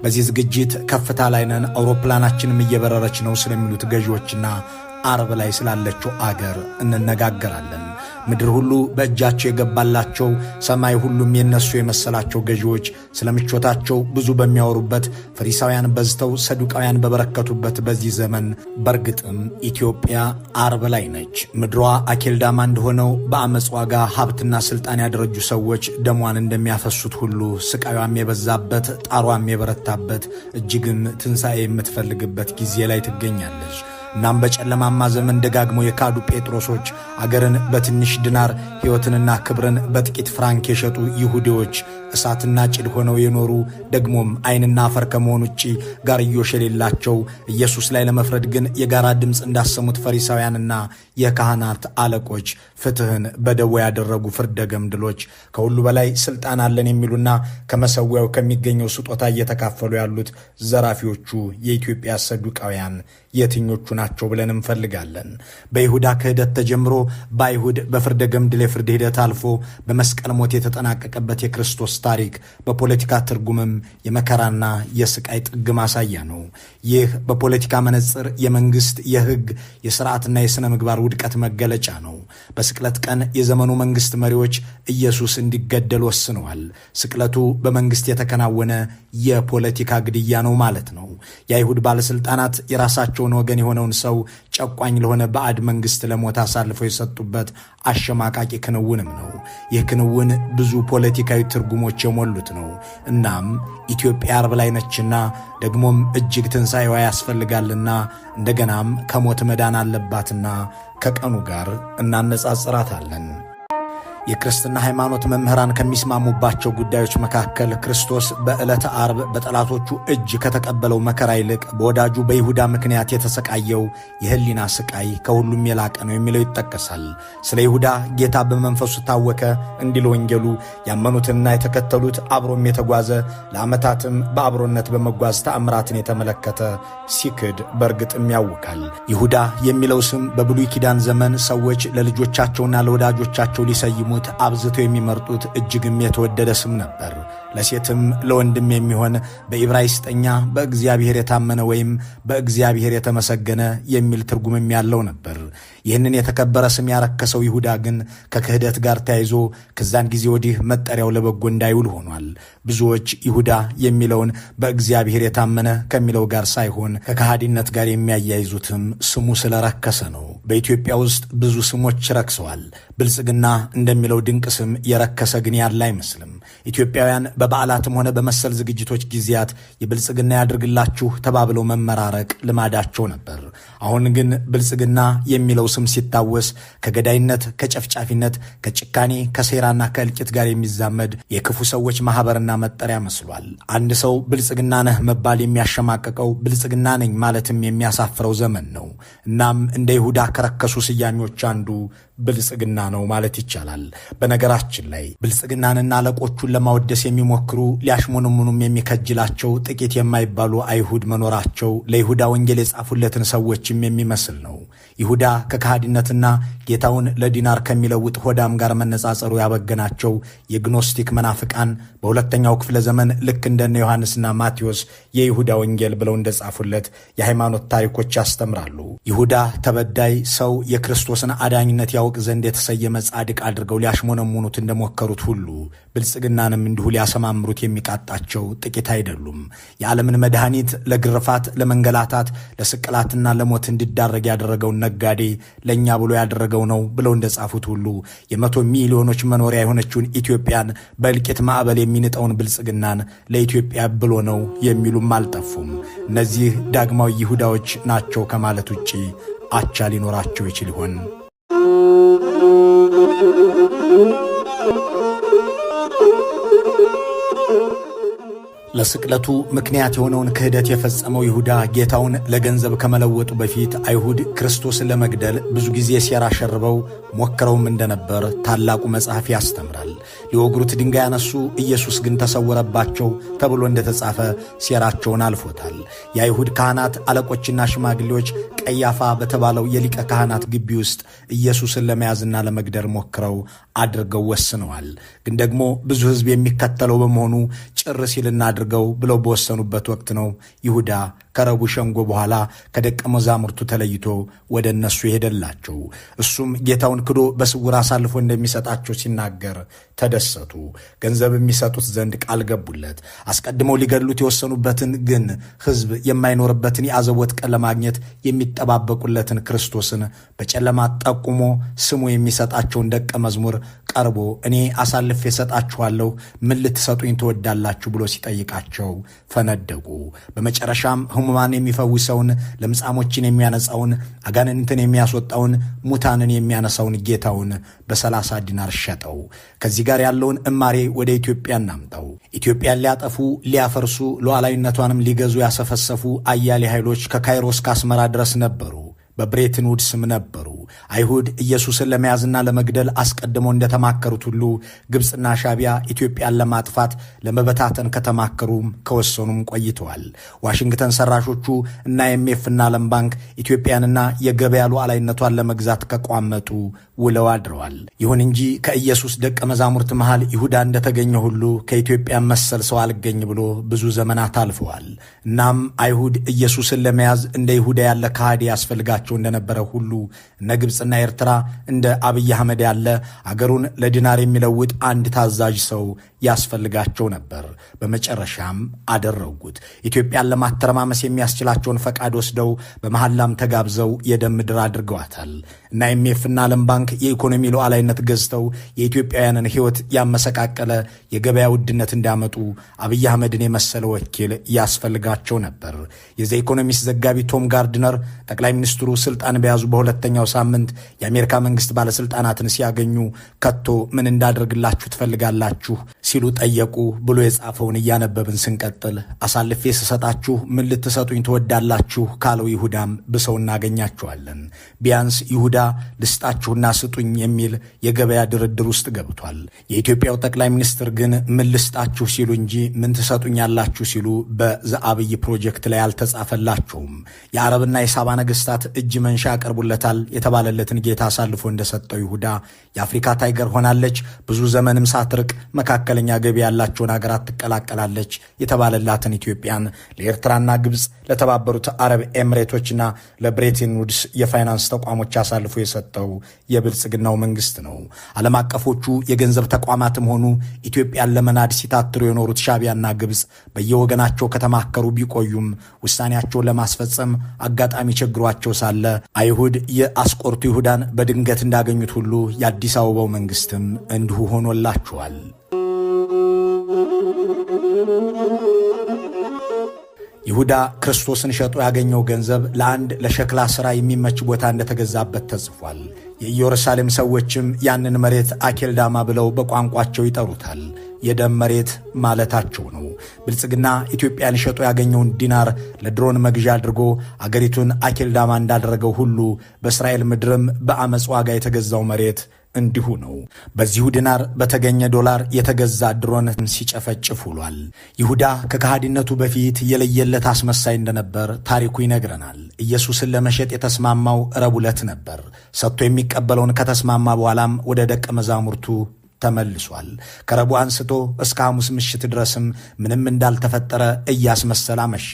በዚህ ዝግጅት ከፍታ ላይ ነን፣ አውሮፕላናችንም እየበረረች ነው ስለሚሉት ገዢዎችና አረብ ላይ ስላለችው አገር እንነጋገራለን። ምድር ሁሉ በእጃቸው የገባላቸው፣ ሰማይ ሁሉም የነሱ የመሰላቸው ገዢዎች ስለምቾታቸው ብዙ በሚያወሩበት፣ ፈሪሳውያን በዝተው ሰዱቃውያን በበረከቱበት በዚህ ዘመን በእርግጥም ኢትዮጵያ አረብ ላይ ነች። ምድሯ አኬልዳማ እንደሆነው በአመፅ ዋጋ ሀብትና ስልጣን ያደረጁ ሰዎች ደሟን እንደሚያፈሱት ሁሉ ስቃዩም የበዛበት፣ ጣሯም የበረታበት፣ እጅግም ትንሣኤ የምትፈልግበት ጊዜ ላይ ትገኛለች። እናም በጨለማማ ዘመን ደጋግሞ የካዱ ጴጥሮሶች፣ አገርን በትንሽ ድናር ሕይወትንና ክብርን በጥቂት ፍራንክ የሸጡ ይሁዲዎች፣ እሳትና ጭድ ሆነው የኖሩ ደግሞም ዓይንና አፈር ከመሆን ውጪ ጋርዮሽ የሌላቸው ኢየሱስ ላይ ለመፍረድ ግን የጋራ ድምፅ እንዳሰሙት ፈሪሳውያንና የካህናት አለቆች፣ ፍትህን በደዌ ያደረጉ ፍርደ ገምድሎች፣ ከሁሉ በላይ ስልጣን አለን የሚሉና ከመሰዊያው ከሚገኘው ስጦታ እየተካፈሉ ያሉት ዘራፊዎቹ የኢትዮጵያ ሰዱቃውያን የትኞቹ ናቸው ብለን እንፈልጋለን። በይሁዳ ክህደት ተጀምሮ በአይሁድ በፍርደ ገምድል የፍርድ ሂደት አልፎ በመስቀል ሞት የተጠናቀቀበት የክርስቶስ ታሪክ በፖለቲካ ትርጉምም የመከራና የስቃይ ጥግ ማሳያ ነው። ይህ በፖለቲካ መነጽር የመንግስት የህግ የሥርዓትና የሥነ ምግባር ውድቀት መገለጫ ነው። በስቅለት ቀን የዘመኑ መንግስት መሪዎች ኢየሱስ እንዲገደል ወስነዋል። ስቅለቱ በመንግስት የተከናወነ የፖለቲካ ግድያ ነው ማለት ነው። የአይሁድ ባለሥልጣናት የራሳቸውን ወገን የሆነውን ሰው ጨቋኝ ለሆነ ባዕድ መንግስት ለሞት አሳልፈው የሰጡበት አሸማቃቂ ክንውንም ነው። ይህ ክንውን ብዙ ፖለቲካዊ ትርጉሞች የሞሉት ነው። እናም ኢትዮጵያ አረብ ላይ ነችና ደግሞም እጅግ ትንሣኤዋ ያስፈልጋልና እንደገናም ከሞት መዳን አለባትና ከቀኑ ጋር እናነጻጽራታለን። የክርስትና ሃይማኖት መምህራን ከሚስማሙባቸው ጉዳዮች መካከል ክርስቶስ በዕለተ ዓርብ በጠላቶቹ እጅ ከተቀበለው መከራ ይልቅ በወዳጁ በይሁዳ ምክንያት የተሰቃየው የህሊና ስቃይ ከሁሉም የላቀ ነው የሚለው ይጠቀሳል። ስለ ይሁዳ ጌታ በመንፈሱ ታወከ እንዲል ወንጌሉ ያመኑትንና የተከተሉት አብሮም የተጓዘ ለዓመታትም በአብሮነት በመጓዝ ተአምራትን የተመለከተ ሲክድ በእርግጥም ያውካል። ይሁዳ የሚለው ስም በብሉይ ኪዳን ዘመን ሰዎች ለልጆቻቸውና ለወዳጆቻቸው ሊሰይሙ አብዝተው የሚመርጡት እጅግም የተወደደ ስም ነበር። ለሴትም ለወንድም የሚሆን በዕብራይስጥኛ በእግዚአብሔር የታመነ ወይም በእግዚአብሔር የተመሰገነ የሚል ትርጉምም ያለው ነበር። ይህንን የተከበረ ስም ያረከሰው ይሁዳ ግን ከክህደት ጋር ተያይዞ ከዛን ጊዜ ወዲህ መጠሪያው ለበጎ እንዳይውል ሆኗል። ብዙዎች ይሁዳ የሚለውን በእግዚአብሔር የታመነ ከሚለው ጋር ሳይሆን ከከሃዲነት ጋር የሚያያይዙትም ስሙ ስለረከሰ ነው። በኢትዮጵያ ውስጥ ብዙ ስሞች ረክሰዋል። ብልጽግና እንደሚለው ድንቅ ስም የረከሰ ግን ያለ አይመስልም። ኢትዮጵያውያን በበዓላትም ሆነ በመሰል ዝግጅቶች ጊዜያት የብልጽግና ያድርግላችሁ ተባብለው መመራረቅ ልማዳቸው ነበር። አሁን ግን ብልጽግና የሚለው ስም ሲታወስ ከገዳይነት፣ ከጨፍጫፊነት፣ ከጭካኔ፣ ከሴራና ከእልቂት ጋር የሚዛመድ የክፉ ሰዎች ማህበርና መጠሪያ መስሏል። አንድ ሰው ብልጽግና ነህ መባል የሚያሸማቀቀው፣ ብልጽግና ነኝ ማለትም የሚያሳፍረው ዘመን ነው። እናም እንደ ይሁዳ ከረከሱ ስያሜዎች አንዱ ብልጽግና ነው ማለት ይቻላል። በነገራችን ላይ ብልጽግናንና አለቆቹን ለማወደስ የሚሞክሩ ሊያሽሞንሙኑም የሚከጅላቸው ጥቂት የማይባሉ አይሁድ መኖራቸው ለይሁዳ ወንጌል የጻፉለትን ሰዎችም የሚመስል ነው። ይሁዳ ከከሃዲነትና ጌታውን ለዲናር ከሚለውጥ ሆዳም ጋር መነጻጸሩ ያበገናቸው የግኖስቲክ መናፍቃን በሁለተኛው ክፍለ ዘመን ልክ እንደነ ዮሐንስና ማቴዎስ የይሁዳ ወንጌል ብለው እንደጻፉለት የሃይማኖት ታሪኮች ያስተምራሉ። ይሁዳ ተበዳይ ሰው የክርስቶስን አዳኝነት ያውቅ ዘንድ የተሰየመ ጻድቅ አድርገው ሊያሽሞነሙኑት እንደሞከሩት ሁሉ ብልጽግናንም እንዲሁ ሊያሰማምሩት የሚቃጣቸው ጥቂት አይደሉም። የዓለምን መድኃኒት ለግርፋት፣ ለመንገላታት፣ ለስቅላትና ለሞት እንዲዳረግ ያደረገውን ነጋዴ ለእኛ ብሎ ያደረገው ነው ብለው እንደጻፉት ሁሉ የ100 ሚሊዮኖች መኖሪያ የሆነችውን ኢትዮጵያን በእልቂት ማዕበል የሚንጠውን ብልጽግናን ለኢትዮጵያ ብሎ ነው የሚሉም አልጠፉም። እነዚህ ዳግማዊ ይሁዳዎች ናቸው ከማለት ውጪ አቻ ሊኖራቸው ይችል ይሆን? ለስቅለቱ ምክንያት የሆነውን ክህደት የፈጸመው ይሁዳ ጌታውን ለገንዘብ ከመለወጡ በፊት አይሁድ ክርስቶስን ለመግደል ብዙ ጊዜ ሴራ ሸርበው ሞክረውም እንደነበር ታላቁ መጽሐፍ ያስተምራል። ሊወግሩት ድንጋይ ያነሱ፣ ኢየሱስ ግን ተሰወረባቸው ተብሎ እንደተጻፈ ሴራቸውን አልፎታል። የአይሁድ ካህናት አለቆችና ሽማግሌዎች ቀያፋ በተባለው የሊቀ ካህናት ግቢ ውስጥ ኢየሱስን ለመያዝና ለመግደል ሞክረው አድርገው ወስነዋል። ግን ደግሞ ብዙ ሕዝብ የሚከተለው በመሆኑ ጭር ሲልና እናድርገው ብለው በወሰኑበት ወቅት ነው ይሁዳ ከረቡ ሸንጎ በኋላ ከደቀ መዛሙርቱ ተለይቶ ወደ እነሱ ሄደላቸው። እሱም ጌታውን ክዶ በስውር አሳልፎ እንደሚሰጣቸው ሲናገር ተደሰቱ። ገንዘብ የሚሰጡት ዘንድ ቃል ገቡለት። አስቀድመው ሊገድሉት የወሰኑበትን ግን ሕዝብ የማይኖርበትን የአዘቦት ቀን ለማግኘት የሚጠባበቁለትን ክርስቶስን በጨለማ ጠቁሞ ስሙ የሚሰጣቸውን ደቀ መዝሙር ቀርቦ እኔ አሳልፌ እሰጣችኋለሁ፣ ምን ልትሰጡኝ ትወዳላችሁ ብሎ ሲጠይቃቸው ፈነደቁ። በመጨረሻም ሕሙማን የሚፈውሰውን፣ ለምጻሞችን የሚያነጻውን፣ አጋንንትን የሚያስወጣውን፣ ሙታንን የሚያነሳውን ጌታውን በ30 ዲናር ሸጠው። ከዚህ ጋር ያለውን እማሬ ወደ ኢትዮጵያ እናምጣው። ኢትዮጵያን ሊያጠፉ ሊያፈርሱ፣ ሉዓላዊነቷንም ሊገዙ ያሰፈሰፉ አያሌ ኃይሎች ከካይሮ እስከ አስመራ ድረስ ነበሩ። በብሬትን ውድስም ነበሩ። አይሁድ ኢየሱስን ለመያዝና ለመግደል አስቀድመው እንደተማከሩት ሁሉ ግብፅና ሻቢያ ኢትዮጵያን ለማጥፋት ለመበታተን ከተማከሩም ከወሰኑም ቆይተዋል። ዋሽንግተን ሰራሾቹ እና IMF እና ዓለም ባንክ ኢትዮጵያንና የገበያ ሉዓላዊነቷን ለመግዛት ከቋመጡ ውለው አድረዋል። ይሁን እንጂ ከኢየሱስ ደቀ መዛሙርት መሃል ይሁዳ እንደተገኘ ሁሉ ከኢትዮጵያ መሰል ሰው አልገኝ ብሎ ብዙ ዘመናት አልፈዋል። እናም አይሁድ ኢየሱስን ለመያዝ እንደ ይሁዳ ያለ ከሃዲ ያስፈልጋቸው እንደነበረ ሁሉ እነ ግብፅና ኤርትራ እንደ አብይ አህመድ ያለ አገሩን ለዲናር የሚለውጥ አንድ ታዛዥ ሰው ያስፈልጋቸው ነበር። በመጨረሻም አደረጉት። ኢትዮጵያን ለማተረማመስ የሚያስችላቸውን ፈቃድ ወስደው በመሐላም ተጋብዘው የደም ምድር አድርገዋታል። እና IMF እና ዓለም ባንክ የኢኮኖሚ ሉዓላዊነት ገዝተው የኢትዮጵያውያንን ሕይወት ያመሰቃቀለ የገበያ ውድነት እንዲያመጡ አብይ አህመድን የመሰለ ወኪል ያስፈልጋቸው ነበር። የዘ ኢኮኖሚስት ዘጋቢ ቶም ጋርድነር ጠቅላይ ሚኒስትሩ ስልጣን በያዙ በሁለተኛው ሳምንት የአሜሪካ መንግስት ባለስልጣናትን ሲያገኙ ከቶ ምን እንዳደርግላችሁ ትፈልጋላችሁ ሲሉ ጠየቁ ብሎ የጻፈውን እያነበብን ስንቀጥል አሳልፌ ስሰጣችሁ ምን ልትሰጡኝ ትወዳላችሁ ካለው ይሁዳም ብሰው እናገኛቸዋለን። ቢያንስ ይሁዳ ልስጣችሁና ስጡኝ የሚል የገበያ ድርድር ውስጥ ገብቷል። የኢትዮጵያው ጠቅላይ ሚኒስትር ግን ምን ልስጣችሁ ሲሉ እንጂ ምን ትሰጡኛላችሁ ሲሉ በዘአብይ ፕሮጀክት ላይ አልተጻፈላቸውም። የአረብና የሳባ ነገስታት እጅ መንሻ ያቀርቡለታል የተባለለትን ጌታ አሳልፎ እንደሰጠው ይሁዳ የአፍሪካ ታይገር ሆናለች፣ ብዙ ዘመንም ሳትርቅ መካከለኛ ገቢ ያላቸውን ሀገራት ትቀላቀላለች የተባለላትን ኢትዮጵያን ለኤርትራና ግብፅ፣ ለተባበሩት አረብ ኤምሬቶችና ለብሬትን ውድስ የፋይናንስ ተቋሞች አሳልፎ የሰጠው የብልጽግናው መንግስት ነው። ዓለም አቀፎቹ የገንዘብ ተቋማትም ሆኑ ኢትዮጵያን ለመናድ ሲታትሩ የኖሩት ሻቢያና ግብፅ በየወገናቸው ከተማከሩ ቢቆዩም ውሳኔያቸውን ለማስፈጸም አጋጣሚ ቸግሯቸው ሳለ አይሁድ የአስቆርቱ ይሁዳን በድንገት እንዳገኙት ሁሉ የአዲስ አበባው መንግስትም እንዲሁ ሆኖላቸዋል። ይሁዳ ክርስቶስን ሸጦ ያገኘው ገንዘብ ለአንድ ለሸክላ ሥራ የሚመች ቦታ እንደተገዛበት ተጽፏል። የኢየሩሳሌም ሰዎችም ያንን መሬት አኬልዳማ ብለው በቋንቋቸው ይጠሩታል። የደም መሬት ማለታቸው ነው። ብልጽግና ኢትዮጵያን ሸጦ ያገኘውን ዲናር ለድሮን መግዣ አድርጎ አገሪቱን አኬልዳማ እንዳደረገው ሁሉ በእስራኤል ምድርም በአመፅ ዋጋ የተገዛው መሬት እንዲሁ ነው። በዚሁ ዲናር በተገኘ ዶላር የተገዛ ድሮን ሲጨፈጭፍ ውሏል። ይሁዳ ከከሃዲነቱ በፊት የለየለት አስመሳይ እንደነበር ታሪኩ ይነግረናል። ኢየሱስን ለመሸጥ የተስማማው ረቡዕ ዕለት ነበር። ሰጥቶ የሚቀበለውን ከተስማማ በኋላም ወደ ደቀ መዛሙርቱ ተመልሷል። ከረቡዕ አንስቶ እስከ ሐሙስ ምሽት ድረስም ምንም እንዳልተፈጠረ እያስመሰለ አመሸ።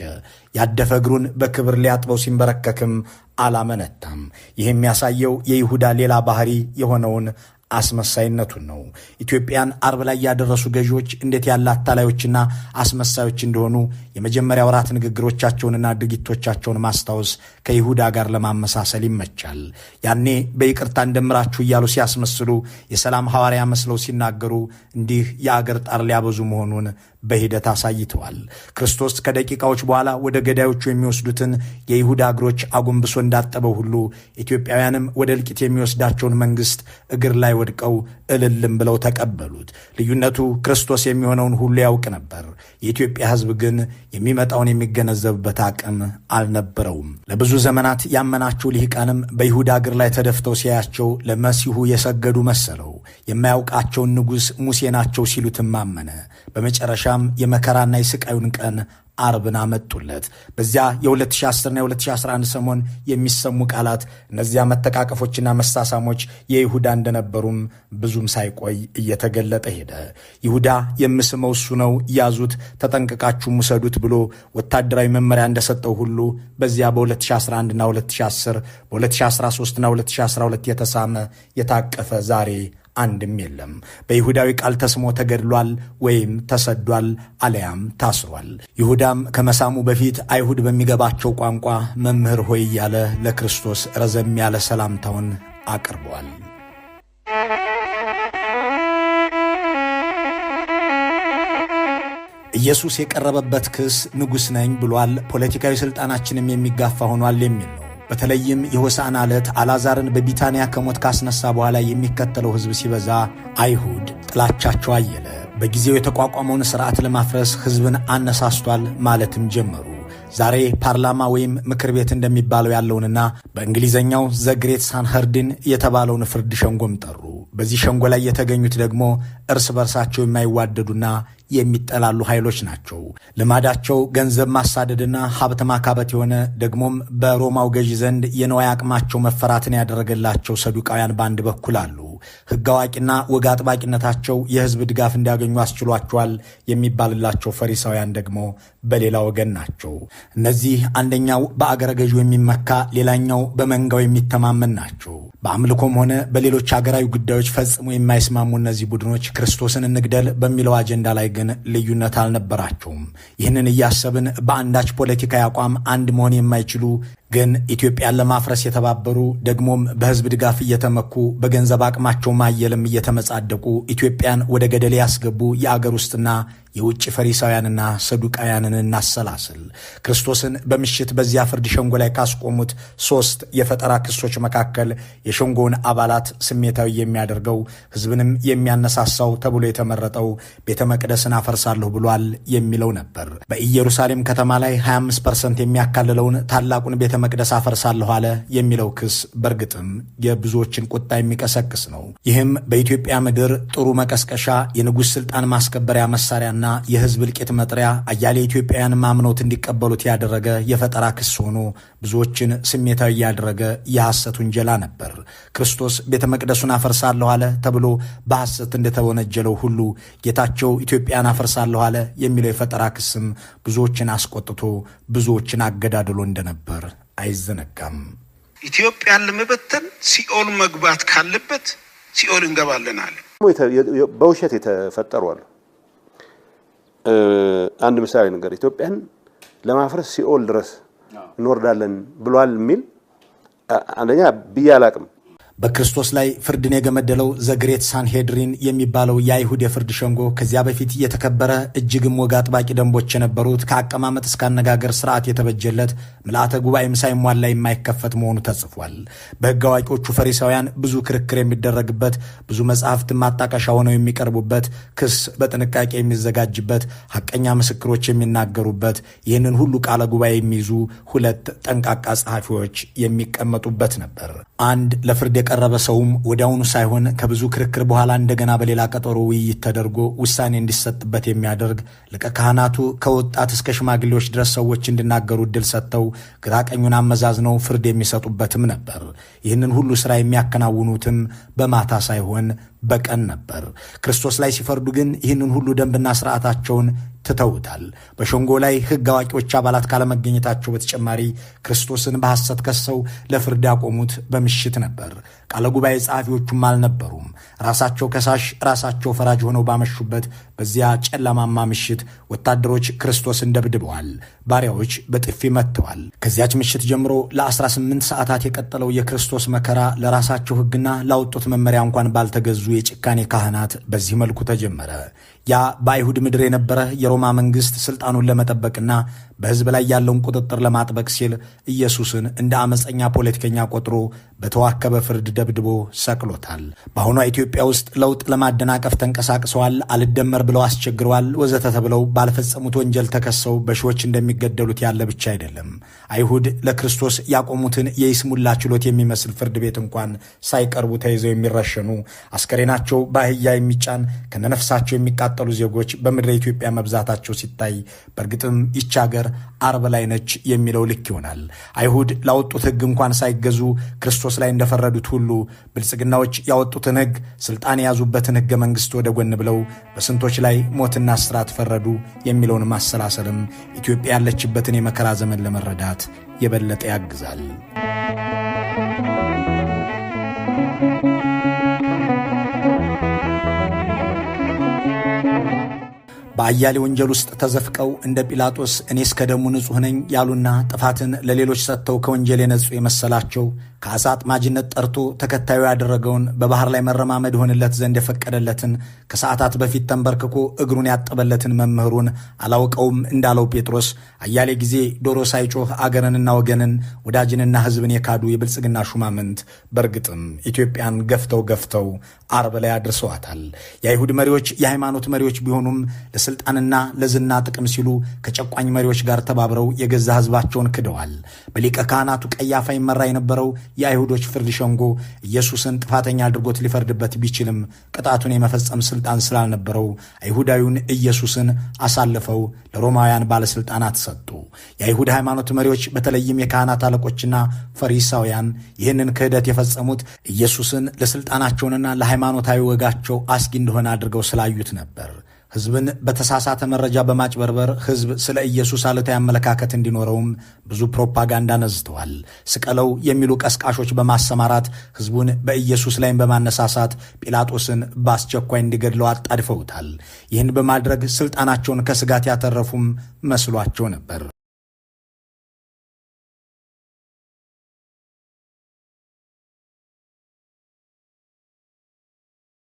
ያደፈ እግሩን በክብር ሊያጥበው ሲንበረከክም አላመነታም። ይህ የሚያሳየው የይሁዳ ሌላ ባህሪ የሆነውን አስመሳይነቱን ነው። ኢትዮጵያን አርብ ላይ ያደረሱ ገዢዎች እንዴት ያለ አታላዮችና አስመሳዮች እንደሆኑ የመጀመሪያ ወራት ንግግሮቻቸውንና ድርጊቶቻቸውን ማስታወስ ከይሁዳ ጋር ለማመሳሰል ይመቻል። ያኔ በይቅርታ እንደምራችሁ እያሉ ሲያስመስሉ፣ የሰላም ሐዋርያ መስለው ሲናገሩ እንዲህ የአገር ጣር ሊያበዙ መሆኑን በሂደት አሳይተዋል። ክርስቶስ ከደቂቃዎች በኋላ ወደ ገዳዮቹ የሚወስዱትን የይሁዳ እግሮች አጎንብሶ እንዳጠበው ሁሉ ኢትዮጵያውያንም ወደ እልቂት የሚወስዳቸውን መንግስት እግር ላይ ወድቀው እልልም ብለው ተቀበሉት። ልዩነቱ ክርስቶስ የሚሆነውን ሁሉ ያውቅ ነበር። የኢትዮጵያ ሕዝብ ግን የሚመጣውን የሚገነዘብበት አቅም አልነበረውም። ለብዙ ዘመናት ያመናቸው ልሂቃንም በይሁዳ እግር ላይ ተደፍተው ሲያያቸው ለመሲሁ የሰገዱ መሰለው። የማያውቃቸውን ንጉሥ ሙሴ ናቸው ሲሉትም አመነ። በመጨረሻም በመጨረሻም የመከራና የስቃዩን ቀን አርብን አመጡለት። በዚያ የ2010 እና የ2011 ሰሞን የሚሰሙ ቃላት እነዚያ መተቃቀፎችና መሳሳሞች የይሁዳ እንደነበሩም ብዙም ሳይቆይ እየተገለጠ ሄደ። ይሁዳ የምስመው እሱ ነው፣ ያዙት፣ ተጠንቅቃችሁም ውሰዱት ብሎ ወታደራዊ መመሪያ እንደሰጠው ሁሉ በዚያ በ2011 እና 2010 በ2013 እና 2012 የተሳመ የታቀፈ ዛሬ አንድም የለም። በይሁዳዊ ቃል ተስሞ ተገድሏል ወይም ተሰዷል አለያም ታስሯል። ይሁዳም ከመሳሙ በፊት አይሁድ በሚገባቸው ቋንቋ መምህር ሆይ እያለ ለክርስቶስ ረዘም ያለ ሰላምታውን አቅርቧል። ኢየሱስ የቀረበበት ክስ ንጉሥ ነኝ ብሏል፣ ፖለቲካዊ ሥልጣናችንም የሚጋፋ ሆኗል የሚል ነው። በተለይም የሆሳዕና ዕለት አልዓዛርን በቢታንያ ከሞት ካስነሳ በኋላ የሚከተለው ሕዝብ ሲበዛ አይሁድ ጥላቻቸው አየለ። በጊዜው የተቋቋመውን ሥርዓት ለማፍረስ ሕዝብን አነሳስቷል ማለትም ጀመሩ። ዛሬ ፓርላማ ወይም ምክር ቤት እንደሚባለው ያለውንና በእንግሊዘኛው ዘግሬት ሳንኸርድን የተባለውን ፍርድ ሸንጎም ጠሩ። በዚህ ሸንጎ ላይ የተገኙት ደግሞ እርስ በርሳቸው የማይዋደዱና የሚጠላሉ ኃይሎች ናቸው። ልማዳቸው ገንዘብ ማሳደድና ሀብት ማካበት የሆነ ደግሞም በሮማው ገዢ ዘንድ የነዋይ አቅማቸው መፈራትን ያደረገላቸው ሰዱቃውያን በአንድ በኩል አሉ። ሕግ አዋቂና ወግ አጥባቂነታቸው የሕዝብ ድጋፍ እንዲያገኙ አስችሏቸዋል የሚባልላቸው ፈሪሳውያን ደግሞ በሌላ ወገን ናቸው። እነዚህ አንደኛው በአገረ ገዢው የሚመካ ሌላኛው በመንጋው የሚተማመን ናቸው። በአምልኮም ሆነ በሌሎች አገራዊ ጉዳዮች ፈጽሞ የማይስማሙ እነዚህ ቡድኖች ክርስቶስን እንግደል በሚለው አጀንዳ ላይ ግን ልዩነት አልነበራቸውም። ይህንን እያሰብን በአንዳች ፖለቲካዊ አቋም አንድ መሆን የማይችሉ ግን ኢትዮጵያን ለማፍረስ የተባበሩ ደግሞም በሕዝብ ድጋፍ እየተመኩ በገንዘብ አቅማቸው ማየልም እየተመጻደቁ ኢትዮጵያን ወደ ገደል ያስገቡ የአገር ውስጥና የውጭ ፈሪሳውያንና ሰዱቃውያንን እናሰላስል። ክርስቶስን በምሽት በዚያ ፍርድ ሸንጎ ላይ ካስቆሙት 3 የፈጠራ ክሶች መካከል የሸንጎውን አባላት ስሜታዊ የሚያደርገው ሕዝብንም የሚያነሳሳው ተብሎ የተመረጠው ቤተ መቅደስን አፈርሳለሁ ብሏል የሚለው ነበር። በኢየሩሳሌም ከተማ ላይ 25% የሚያካልለውን ታላቁን ቤተ መቅደስ አፈርሳለሁ አለ የሚለው ክስ በእርግጥም የብዙዎችን ቁጣ የሚቀሰቅስ ነው። ይህም በኢትዮጵያ ምድር ጥሩ መቀስቀሻ፣ የንጉሥ ሥልጣን ማስከበሪያ መሳሪያና የሕዝብ እልቂት መጥሪያ፣ አያሌ ኢትዮጵያውያን ማምኖት እንዲቀበሉት ያደረገ የፈጠራ ክስ ሆኖ ብዙዎችን ስሜታዊ ያደረገ የሐሰት ውንጀላ ነበር። ክርስቶስ ቤተ መቅደሱን አፈርሳለሁ አለ ተብሎ በሐሰት እንደተወነጀለው ሁሉ ጌታቸው ኢትዮጵያን አፈርሳለሁ አለ የሚለው የፈጠራ ክስም ብዙዎችን አስቆጥቶ ብዙዎችን አገዳድሎ እንደነበር አይዘነጋም። ኢትዮጵያን ለመበተን ሲኦል መግባት ካለበት ሲኦል እንገባለን አለ። በውሸት የተፈጠሩ አሉ። አንድ ምሳሌ ነገር ኢትዮጵያን ለማፍረስ ሲኦል ድረስ እንወርዳለን ብሏል የሚል አንደኛ ብያላቅም። በክርስቶስ ላይ ፍርድን የገመደለው ዘግሬት ሳንሄድሪን የሚባለው የአይሁድ የፍርድ ሸንጎ ከዚያ በፊት የተከበረ እጅግም ወግ አጥባቂ ደንቦች የነበሩት ከአቀማመጥ እስከ አነጋገር ስርዓት የተበጀለት ምልአተ ጉባኤም ሳይሟላ የማይከፈት መሆኑ ተጽፏል። በሕግ አዋቂዎቹ ፈሪሳውያን ብዙ ክርክር የሚደረግበት፣ ብዙ መጽሐፍትን ማጣቀሻ ሆነው የሚቀርቡበት፣ ክስ በጥንቃቄ የሚዘጋጅበት፣ ሐቀኛ ምስክሮች የሚናገሩበት፣ ይህንን ሁሉ ቃለ ጉባኤ የሚይዙ 2 ጠንቃቃ ጸሐፊዎች የሚቀመጡበት ነበር። አንድ ለፍርድ የቀረበ ሰውም ወዲያውኑ ሳይሆን ከብዙ ክርክር በኋላ እንደገና በሌላ ቀጠሮ ውይይት ተደርጎ ውሳኔ እንዲሰጥበት የሚያደርግ፣ ሊቀ ካህናቱ ከወጣት እስከ ሽማግሌዎች ድረስ ሰዎች እንዲናገሩ ዕድል ሰጥተው ግራ ቀኙን አመዛዝነው ፍርድ የሚሰጡበትም ነበር። ይህንን ሁሉ ሥራ የሚያከናውኑትም በማታ ሳይሆን በቀን ነበር። ክርስቶስ ላይ ሲፈርዱ ግን ይህንን ሁሉ ደንብና ስርዓታቸውን ትተውታል። በሸንጎ ላይ ሕግ አዋቂዎች አባላት ካለመገኘታቸው በተጨማሪ ክርስቶስን በሐሰት ከሰው ለፍርድ ያቆሙት በምሽት ነበር። ቃለ ጉባኤ ጸሐፊዎቹም አልነበሩም። ራሳቸው ከሳሽ ራሳቸው ፈራጅ ሆነው ባመሹበት በዚያ ጨለማማ ምሽት ወታደሮች ክርስቶስን ደብድበዋል፣ ባሪያዎች በጥፊ መጥተዋል። ከዚያች ምሽት ጀምሮ ለ18 ሰዓታት የቀጠለው የክርስቶስ መከራ ለራሳቸው ሕግና ላወጡት መመሪያ እንኳን ባልተገዙ የጭካኔ ካህናት በዚህ መልኩ ተጀመረ። ያ በአይሁድ ምድር የነበረ የሮማ መንግሥት ሥልጣኑን ለመጠበቅና በሕዝብ ላይ ያለውን ቁጥጥር ለማጥበቅ ሲል ኢየሱስን እንደ አመፀኛ ፖለቲከኛ ቆጥሮ በተዋከበ ፍርድ ደብድቦ ሰቅሎታል። በአሁኗ ኢትዮጵያ ውስጥ ለውጥ ለማደናቀፍ ተንቀሳቅሰዋል፣ አልደመር ብለው አስቸግረዋል፣ ወዘተ ተብለው ባልፈጸሙት ወንጀል ተከሰው በሺዎች እንደሚገደሉት ያለ ብቻ አይደለም። አይሁድ ለክርስቶስ ያቆሙትን የይስሙላ ችሎት የሚመስል ፍርድ ቤት እንኳን ሳይቀርቡ ተይዘው የሚረሸኑ፣ አስከሬናቸው በአህያ የሚጫን ከነነፍሳቸው የሚቃጠሉ የተቃጠሉ ዜጎች በምድረ ኢትዮጵያ መብዛታቸው ሲታይ በእርግጥም ይህች ሀገር አርብ ላይ ነች የሚለው ልክ ይሆናል። አይሁድ ላወጡት ሕግ እንኳን ሳይገዙ ክርስቶስ ላይ እንደፈረዱት ሁሉ ብልጽግናዎች ያወጡትን ሕግ፣ ስልጣን የያዙበትን ሕገ መንግሥት ወደ ጎን ብለው በስንቶች ላይ ሞትና እስራት ፈረዱ የሚለውን ማሰላሰልም ኢትዮጵያ ያለችበትን የመከራ ዘመን ለመረዳት የበለጠ ያግዛል። በአያሌ ወንጀል ውስጥ ተዘፍቀው እንደ ጲላጦስ እኔስ ከደሙ ንጹሕ ነኝ ያሉና ጥፋትን ለሌሎች ሰጥተው ከወንጀል የነጹ የመሰላቸው ከዓሣ አጥማጅነት ጠርቶ ተከታዩ ያደረገውን በባህር ላይ መረማመድ ሆንለት ዘንድ የፈቀደለትን ከሰዓታት በፊት ተንበርክኮ እግሩን ያጠበለትን መምህሩን አላውቀውም እንዳለው ጴጥሮስ አያሌ ጊዜ ዶሮ ሳይጮህ አገርንና ወገንን ወዳጅንና ሕዝብን የካዱ የብልጽግና ሹማምንት በእርግጥም ኢትዮጵያን ገፍተው አርብ ላይ አድርሰዋታል። የአይሁድ መሪዎች የሃይማኖት መሪዎች ቢሆኑም ለስልጣንና ለዝና ጥቅም ሲሉ ከጨቋኝ መሪዎች ጋር ተባብረው የገዛ ሕዝባቸውን ክደዋል። በሊቀ ካህናቱ ቀያፋ ይመራ የነበረው የአይሁዶች ፍርድ ሸንጎ ኢየሱስን ጥፋተኛ አድርጎት ሊፈርድበት ቢችልም ቅጣቱን የመፈጸም ስልጣን ስላልነበረው አይሁዳዊውን ኢየሱስን አሳልፈው ለሮማውያን ባለስልጣናት ሰጡ። የአይሁድ ሃይማኖት መሪዎች በተለይም የካህናት አለቆችና ፈሪሳውያን ይህንን ክህደት የፈጸሙት ኢየሱስን ለስልጣናቸውንና ለሃይማኖታዊ ወጋቸው አስጊ እንደሆነ አድርገው ስላዩት ነበር። ሕዝብን በተሳሳተ መረጃ በማጭበርበር ሕዝብ ስለ ኢየሱስ አሉታዊ አመለካከት እንዲኖረውም ብዙ ፕሮፓጋንዳ ነዝተዋል። ስቀለው የሚሉ ቀስቃሾች በማሰማራት ሕዝቡን በኢየሱስ ላይም በማነሳሳት ጲላጦስን በአስቸኳይ እንዲገድለው አጣድፈውታል። ይህን በማድረግ ስልጣናቸውን ከስጋት ያተረፉም መስሏቸው ነበር።